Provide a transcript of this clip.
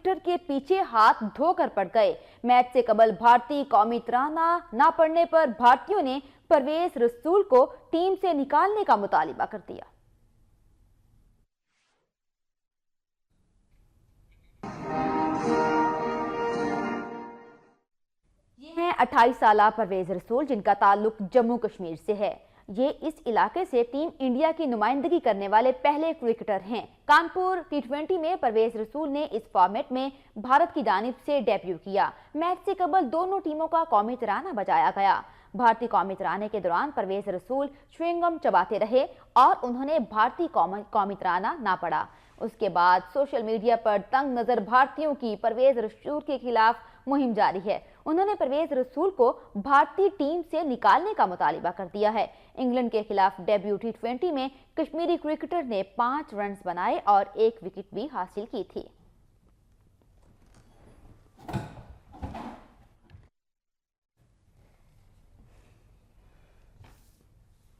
Cricketer के पीछे हाथ धोकर पड़ गए। मैच से कबल भारतीय कौमी तराना ना पड़ने पर भारतीयों ने परवेज रसूल को टीम से निकालने का मुतालिबा कर दिया। ये हैं 28 साला परवेज रसूल, जिनका ताल्लुक जम्मू कश्मीर से है। ये इस इलाके से टीम इंडिया की नुमाइंदगी करने वाले पहले क्रिकेटर हैं। कानपुर T20 में परवेज रसूल ने इस फॉर्मेट में भारत की जानिब से डेब्यू किया। मैच से कबल दोनों टीमों का कौमी तराना बजाया गया। भारतीय कौमी तराने के दौरान परवेज रसूल च्युइंगम चबाते रहे और उन्होंने भारतीय कौमी तराना ना पड़ा। उसके बाद सोशल मीडिया पर तंग नजर भारतीयों की परवेज रसूल के खिलाफ मुहिम जारी है। उन्होंने परवेज रसूल को भारतीय टीम से निकालने का मुतालिबा कर दिया है। इंग्लैंड के खिलाफ डेब्यू T20 में कश्मीरी क्रिकेटर ने 5 रन बनाए और 1 विकेट भी हासिल की थी।